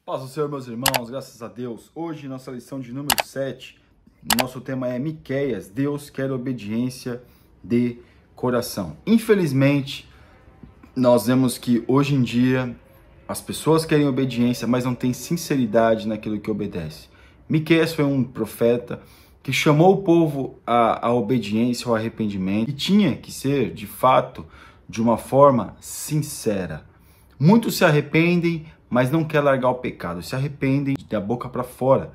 Paz do Senhor, meus irmãos, graças a Deus. Hoje, nossa lição de número 7, nosso tema é Miqueias, Deus quer obediência de coração. Infelizmente, nós vemos que hoje em dia as pessoas querem obediência, mas não têm sinceridade naquilo que obedece. Miqueias foi um profeta que chamou o povo à obediência, ao arrependimento, e tinha que ser, de fato, de uma forma sincera. Muitos se arrependem, mas não quer largar o pecado, se arrependem da boca para fora.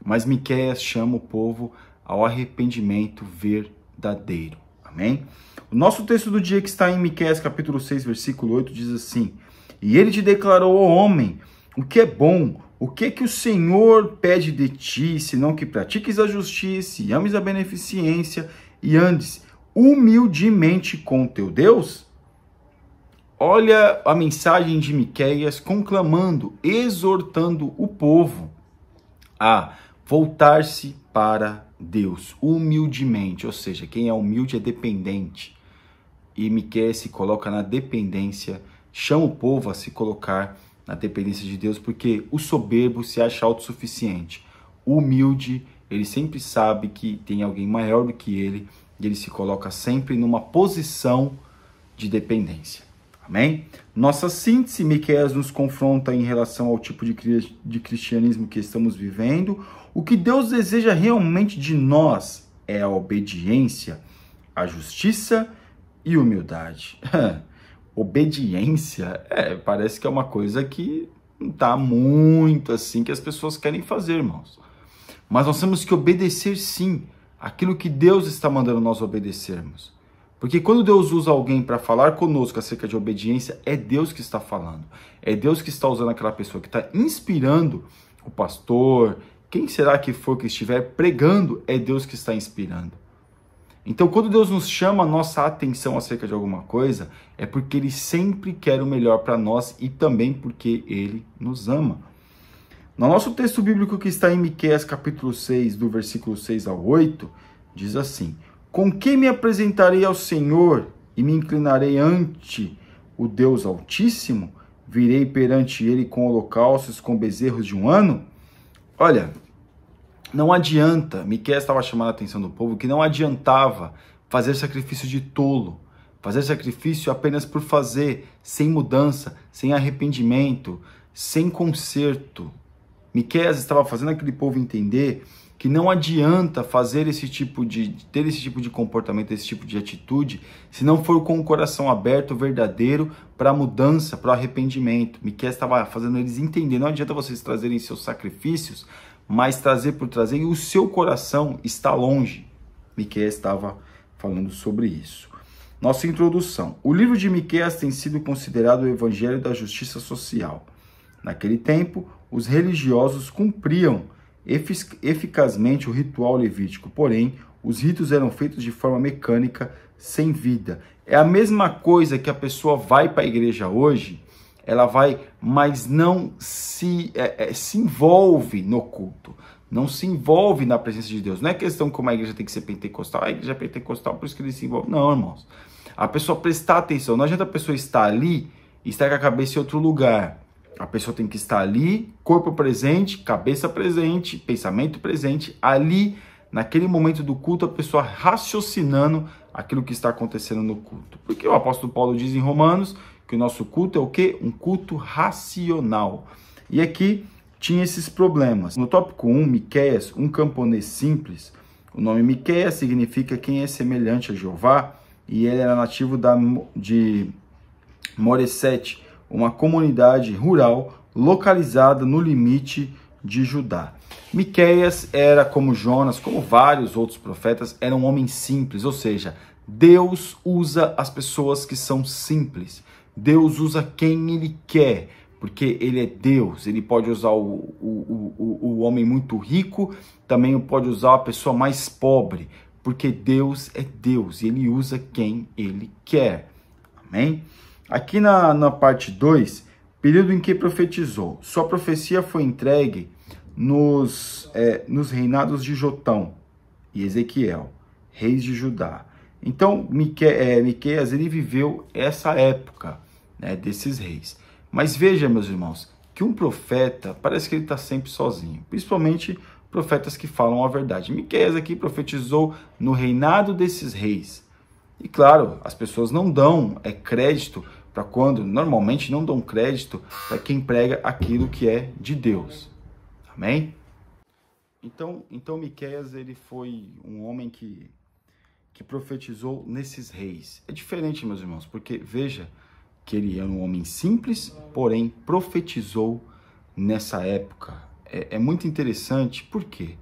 Mas Miqueias chama o povo ao arrependimento verdadeiro. Amém? O nosso texto do dia, que está em Miqueias capítulo 6, versículo 8, diz assim: E ele te declarou, ó homem, o que é bom, o que o Senhor pede de ti, senão que pratiques a justiça, e ames a beneficência, e andes humildemente com teu Deus? Olha a mensagem de Miqueias conclamando, exortando o povo a voltar-se para Deus, humildemente. Ou seja, quem é humilde é dependente. E Miqueias se coloca na dependência, chama o povo a se colocar na dependência de Deus, porque o soberbo se acha autossuficiente. O humilde, ele sempre sabe que tem alguém maior do que ele, e ele se coloca sempre numa posição de dependência. Amém? Nossa síntese, Miqueias nos confronta em relação ao tipo de cristianismo que estamos vivendo. O que Deus deseja realmente de nós é a obediência, a justiça e humildade. Obediência, parece que é uma coisa que não está muito assim que as pessoas querem fazer, irmãos. Mas nós temos que obedecer sim aquilo que Deus está mandando nós obedecermos. Porque quando Deus usa alguém para falar conosco acerca de obediência, é Deus que está falando. É Deus que está usando aquela pessoa que está inspirando o pastor. Quem será que for que estiver pregando, é Deus que está inspirando. Então, quando Deus nos chama a nossa atenção acerca de alguma coisa, é porque Ele sempre quer o melhor para nós e também porque Ele nos ama. No nosso texto bíblico que está em Miqueias capítulo 6, do versículo 6 ao 8, diz assim: Com que me apresentarei ao Senhor e me inclinarei ante o Deus Altíssimo? Virei perante Ele com holocaustos, com bezerros de um ano? Olha, não adianta, Miqueias estava chamando a atenção do povo, que não adiantava fazer sacrifício de tolo, fazer sacrifício apenas por fazer, sem mudança, sem arrependimento, sem conserto. Miqueias estava fazendo aquele povo entender que não adianta fazer ter esse tipo de comportamento, esse tipo de atitude, se não for com o coração aberto, verdadeiro, para a mudança, para o arrependimento. Miqueias estava fazendo eles entender, não adianta vocês trazerem seus sacrifícios, mas trazer por trazer, e o seu coração está longe. Miqueias estava falando sobre isso. Nossa introdução. O livro de Miqueias tem sido considerado o evangelho da justiça social. Naquele tempo, os religiosos cumpriam eficazmente o ritual levítico, porém, os ritos eram feitos de forma mecânica, sem vida. É a mesma coisa que a pessoa vai para a igreja hoje, ela vai, mas não se envolve no culto, não se envolve na presença de Deus. Não é questão que uma igreja tem que ser pentecostal, a igreja é pentecostal, por isso que ele se envolve. Não, irmãos. A pessoa prestar atenção, não adianta a pessoa estar ali e estar com a cabeça em outro lugar. A pessoa tem que estar ali, corpo presente, cabeça presente, pensamento presente, ali, naquele momento do culto, a pessoa raciocinando aquilo que está acontecendo no culto. Porque o apóstolo Paulo diz em Romanos que o nosso culto é o quê? Um culto racional. E aqui tinha esses problemas. No tópico 1, Miqueias, um camponês simples. O nome Miqueias significa quem é semelhante a Jeová, e ele era nativo de Moresete, uma comunidade rural localizada no limite de Judá. Miqueias era, como Jonas, como vários outros profetas, era um homem simples, ou seja, Deus usa as pessoas que são simples. Deus usa quem Ele quer, porque Ele é Deus. Ele pode usar o homem muito rico, também pode usar a pessoa mais pobre, porque Deus é Deus e Ele usa quem Ele quer. Amém? Aqui na parte 2, período em que profetizou. Sua profecia foi entregue nos reinados de Jotão e Ezequiel, reis de Judá. Então, Miqueias, ele viveu essa época, né, desses reis. Mas veja, meus irmãos, que que um profeta parece que ele está sempre sozinho, principalmente profetas que falam a verdade. Miqueias aqui profetizou no reinado desses reis. E claro, as pessoas não dão crédito para quando, normalmente não dão crédito para quem prega aquilo que é de Deus. Amém? Então Miqueias, ele foi um homem que profetizou nesses reis. É diferente, meus irmãos, porque veja que ele era um homem simples, porém profetizou nessa época. É muito interessante, por quê?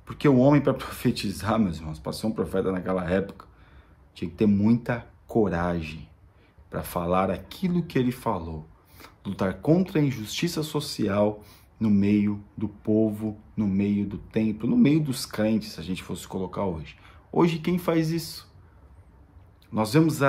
Porque o homem, para profetizar, meus irmãos, para ser um profeta naquela época, tinha que ter muita coragem para falar aquilo que ele falou, lutar contra a injustiça social no meio do povo, no meio do templo, no meio dos crentes, se a gente fosse colocar hoje. Hoje, quem faz isso? Nós vemos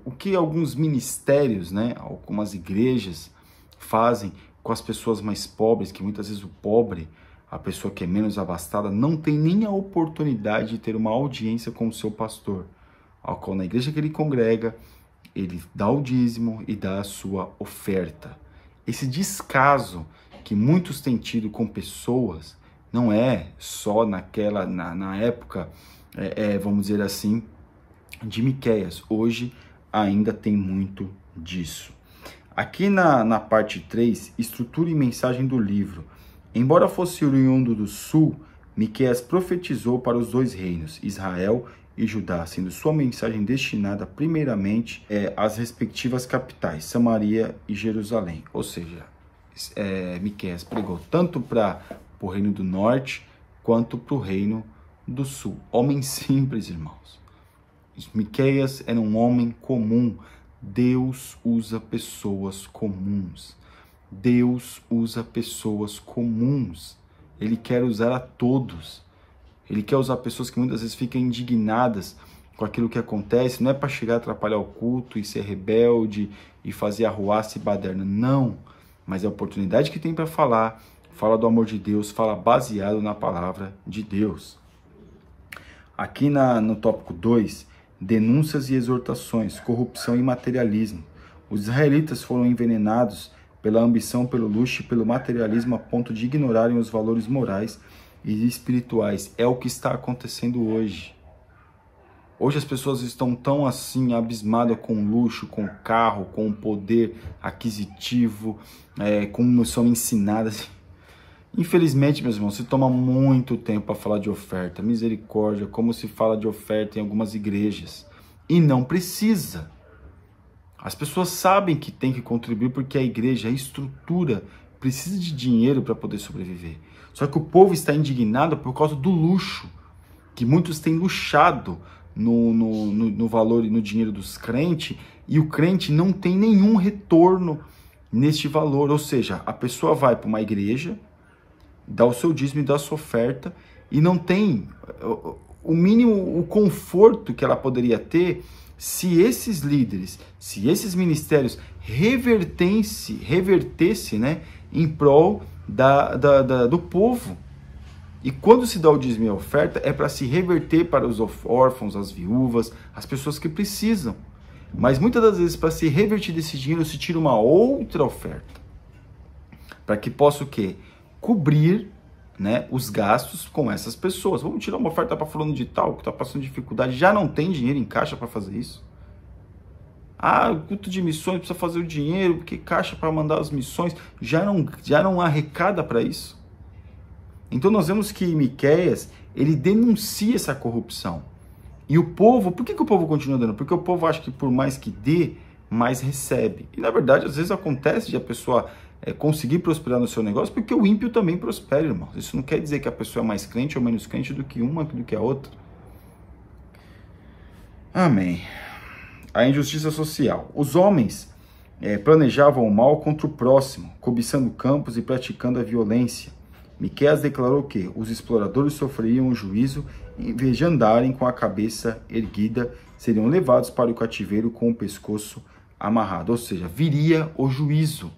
o que alguns ministérios, né, algumas igrejas fazem com as pessoas mais pobres, que muitas vezes o pobre, a pessoa que é menos abastada, não tem nem a oportunidade de ter uma audiência com o seu pastor, ao qual na igreja que ele congrega, ele dá o dízimo e dá a sua oferta. Esse descaso que muitos têm tido com pessoas, não é só na época, vamos dizer assim, de Miqueias. Hoje ainda tem muito disso. Aqui na parte 3, estrutura e mensagem do livro. Embora fosse oriundo do sul, Miqueias profetizou para os dois reinos, Israel e Judá, sendo sua mensagem destinada primeiramente às respectivas capitais, Samaria e Jerusalém. Ou seja, Miqueias pregou tanto para o reino do norte quanto para o reino do sul. Homem simples, irmãos. Miqueias era um homem comum. Deus usa pessoas comuns. Deus usa pessoas comuns. Ele quer usar a todos. Ele quer usar pessoas que muitas vezes ficam indignadas com aquilo que acontece. Não é para chegar a atrapalhar o culto e ser rebelde e fazer arruaça e baderna. Não. Mas é a oportunidade que tem para falar. Fala do amor de Deus. Fala baseado na palavra de Deus. Aqui no tópico 2, denúncias e exortações, corrupção e materialismo. Os israelitas foram envenenados pela ambição, pelo luxo e pelo materialismo a ponto de ignorarem os valores morais e espirituais. É o que está acontecendo hoje. Hoje as pessoas estão tão assim, abismadas com o luxo, com o carro, com o poder aquisitivo, como são ensinadas. Infelizmente, meus irmãos, se toma muito tempo para falar de oferta. Misericórdia, como se fala de oferta em algumas igrejas. E não precisa. As pessoas sabem que tem que contribuir porque a igreja, a estrutura, precisa de dinheiro para poder sobreviver. Só que o povo está indignado por causa do luxo, que muitos têm luxado no valor e no dinheiro dos crentes, e o crente não tem nenhum retorno neste valor. Ou seja, a pessoa vai para uma igreja, dá o seu dízimo e dá a sua oferta, e não tem o mínimo, o conforto que ela poderia ter se esses líderes, se esses ministérios revertesse, né, em prol do povo. E quando se dá o dízimo e a oferta, é para se reverter para os órfãos, as viúvas, as pessoas que precisam. Mas muitas das vezes, para se revertir desse dinheiro, se tira uma outra oferta, para que possa o quê? Cobrir, né, os gastos com essas pessoas. Vamos tirar uma oferta para fulano de tal, que está passando dificuldade, já não tem dinheiro em caixa para fazer isso? O culto de missões precisa fazer o dinheiro, porque caixa para mandar as missões, já não arrecada para isso. Então nós vemos que Miqueias, ele denuncia essa corrupção. E o povo, por que o povo continua dando? Porque o povo acha que por mais que dê, mais recebe. E na verdade, às vezes acontece de a pessoa conseguir prosperar no seu negócio, porque o ímpio também prospera, irmão. Isso não quer dizer que a pessoa é mais crente ou menos crente do que uma, do que a outra. Amém. A injustiça social. Os homens planejavam o mal contra o próximo, cobiçando campos e praticando a violência. Miqueias declarou que os exploradores sofreriam o juízo e, em vez de andarem com a cabeça erguida, seriam levados para o cativeiro com o pescoço amarrado. Ou seja, viria o juízo.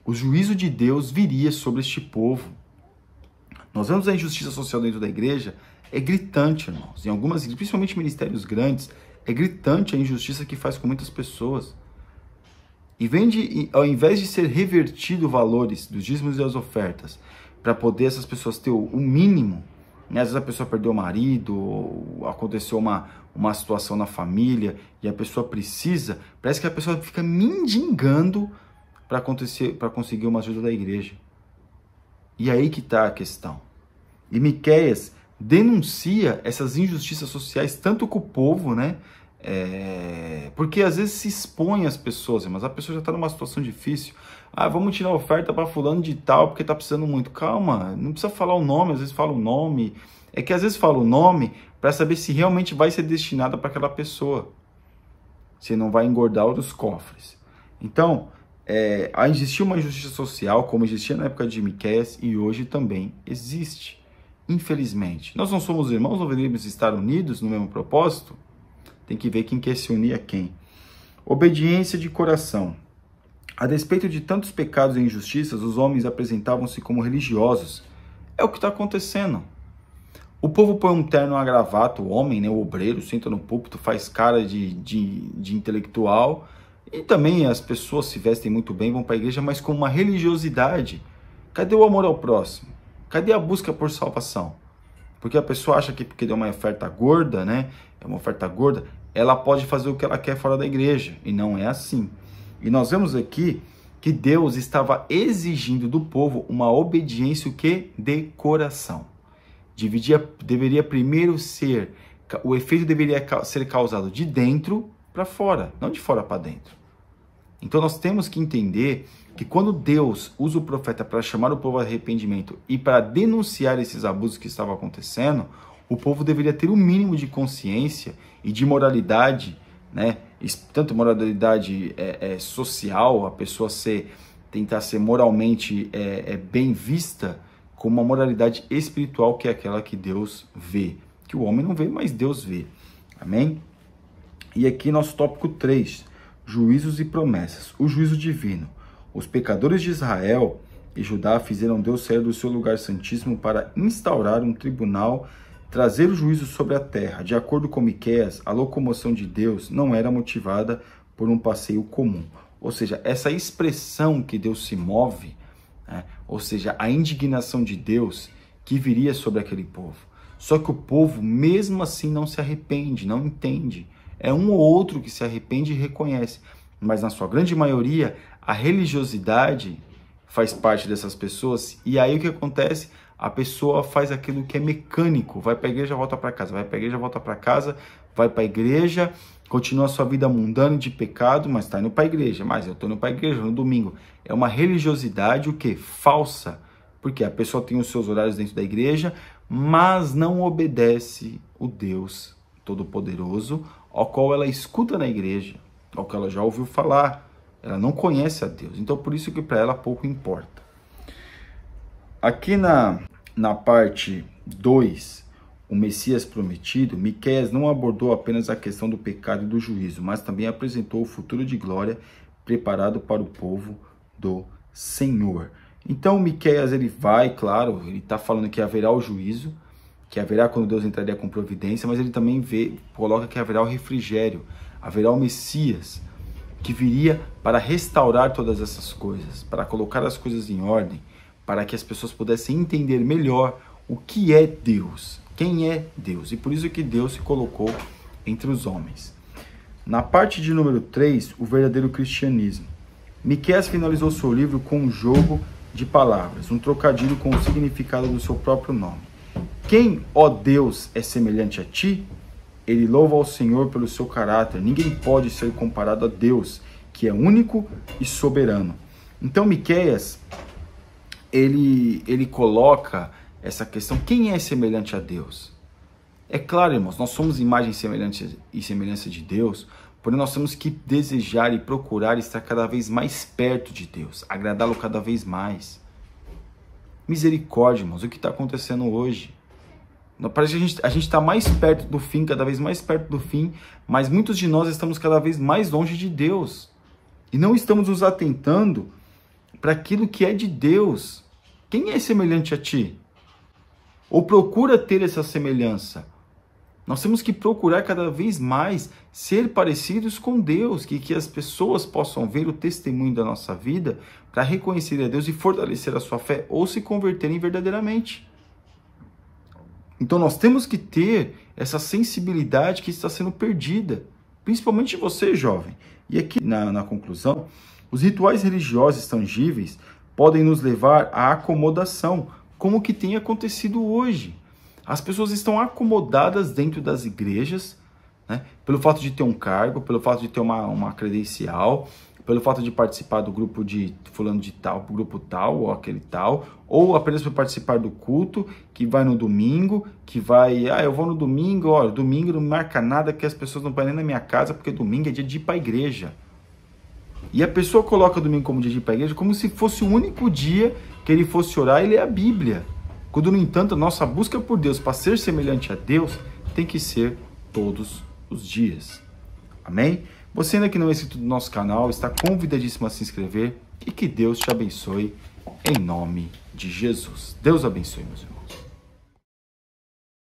O juízo de Deus viria sobre este povo. Nós vemos a injustiça social dentro da igreja, é gritante, irmãos. Em algumas, principalmente ministérios grandes, É gritante a injustiça que faz com muitas pessoas. Ao invés de ser revertido valores dos dízimos e das ofertas, para poder essas pessoas ter o mínimo, né? Às vezes a pessoa perdeu o marido, ou aconteceu uma situação na família, e a pessoa precisa, parece que a pessoa fica mendigando para conseguir uma ajuda da igreja. E aí que está a questão. E Miqueias denuncia essas injustiças sociais tanto com o povo, né? Porque às vezes se expõe as pessoas, mas a pessoa já está numa situação difícil. Vamos tirar a oferta para fulano de tal, porque está precisando muito. Calma, não precisa falar o nome, às vezes fala o nome. É que às vezes fala o nome para saber se realmente vai ser destinada para aquela pessoa. Se não vai engordar os cofres. Então, existia uma injustiça social, como existia na época de Miqueias, e hoje também existe. Infelizmente. Nós não somos irmãos, não deveríamos estar unidos no mesmo propósito? Tem que ver quem quer se unir a quem. Obediência de coração. A despeito de tantos pecados e injustiças, os homens apresentavam-se como religiosos. É o que está acontecendo. O povo põe um terno, uma gravata, o homem, né, o obreiro, senta no púlpito, faz cara de intelectual. E também as pessoas se vestem muito bem, vão para a igreja, mas com uma religiosidade. Cadê o amor ao próximo? Cadê a busca por salvação? Porque a pessoa acha que porque deu uma oferta gorda, né? É uma oferta gorda, ela pode fazer o que ela quer fora da igreja. E não é assim. E nós vemos aqui que Deus estava exigindo do povo uma obediência o quê? De coração. Deveria primeiro ser, o efeito deveria ser causado de dentro para fora, não de fora para dentro. Então nós temos que entender que quando Deus usa o profeta para chamar o povo ao arrependimento e para denunciar esses abusos que estavam acontecendo, o povo deveria ter o mínimo de consciência e de moralidade, né? Tanto moralidade social, a pessoa tentar ser moralmente bem vista, como uma moralidade espiritual, que é aquela que Deus vê. Que o homem não vê, mas Deus vê. Amém? E aqui nosso tópico 3, juízos e promessas. O juízo divino. Os pecadores de Israel e Judá fizeram Deus sair do seu lugar santíssimo para instaurar um tribunal, trazer o juízo sobre a terra. De acordo com Miqueias, a locomoção de Deus não era motivada por um passeio comum. Ou seja, essa expressão que Deus se move, né? Ou seja, a indignação de Deus que viria sobre aquele povo. Só que o povo, mesmo assim, não se arrepende, não entende. É um ou outro que se arrepende e reconhece. Mas na sua grande maioria, a religiosidade faz parte dessas pessoas. E aí o que acontece? A pessoa faz aquilo que é mecânico. Vai para a igreja, volta para casa. Vai para a igreja, volta para casa. Vai para a igreja, continua a sua vida mundana de pecado, mas está indo para a igreja. Mas eu estou indo para a igreja no domingo. É uma religiosidade o quê? Falsa. Porque a pessoa tem os seus horários dentro da igreja, mas não obedece o Deus Todo-Poderoso, ao qual ela escuta na igreja, ao que ela já ouviu falar. Ela não conhece a Deus. Então, por isso que para ela pouco importa. Aqui na parte 2, o Messias prometido, Miqueias não abordou apenas a questão do pecado e do juízo, mas também apresentou o futuro de glória preparado para o povo do Senhor. Então, Miqueias, ele vai, claro, ele está falando que haverá o juízo, que haverá quando Deus entraria com providência, mas ele também coloca que haverá o refrigério, haverá o Messias, que viria para restaurar todas essas coisas, para colocar as coisas em ordem, para que as pessoas pudessem entender melhor o que é Deus, quem é Deus. E por isso que Deus se colocou entre os homens. Na parte de número 3, o verdadeiro cristianismo. Miqueias finalizou seu livro com um jogo de palavras, um trocadilho com o significado do seu próprio nome. Quem, ó Deus, é semelhante a ti? Ele louva ao Senhor pelo seu caráter. Ninguém pode ser comparado a Deus, que é único e soberano. Então, Miqueias, ele coloca essa questão, quem é semelhante a Deus? É claro, irmãos, nós somos imagem e semelhança de Deus, porém nós temos que desejar e procurar estar cada vez mais perto de Deus, agradá-lo cada vez mais. Misericórdia, irmãos, o que está acontecendo hoje? Parece que a gente está mais perto do fim, cada vez mais perto do fim, mas muitos de nós estamos cada vez mais longe de Deus. E não estamos nos atentando para aquilo que é de Deus. Quem é semelhante a ti? Ou procura ter essa semelhança? Nós temos que procurar cada vez mais ser parecidos com Deus, que as pessoas possam ver o testemunho da nossa vida para reconhecer a Deus e fortalecer a sua fé ou se converterem verdadeiramente. Então nós temos que ter essa sensibilidade que está sendo perdida, principalmente você, jovem. E aqui na conclusão, os rituais religiosos tangíveis podem nos levar à acomodação, como que tem acontecido hoje. As pessoas estão acomodadas dentro das igrejas, né, pelo fato de ter um cargo, pelo fato de ter uma credencial, pelo fato de participar do grupo de fulano de tal, grupo tal ou aquele tal, ou apenas para participar do culto, que vai no domingo, que vai, eu vou no domingo, olha, domingo não marca nada que as pessoas não vão nem na minha casa, porque domingo é dia de ir para a igreja. E a pessoa coloca domingo como dia de ir para a igreja como se fosse o único dia que ele fosse orar e ler a Bíblia. Quando, no entanto, a nossa busca por Deus para ser semelhante a Deus tem que ser todos os dias. Amém? Você ainda que não é inscrito no nosso canal, está convidadíssimo a se inscrever e que Deus te abençoe em nome de Jesus. Deus abençoe, meus irmãos.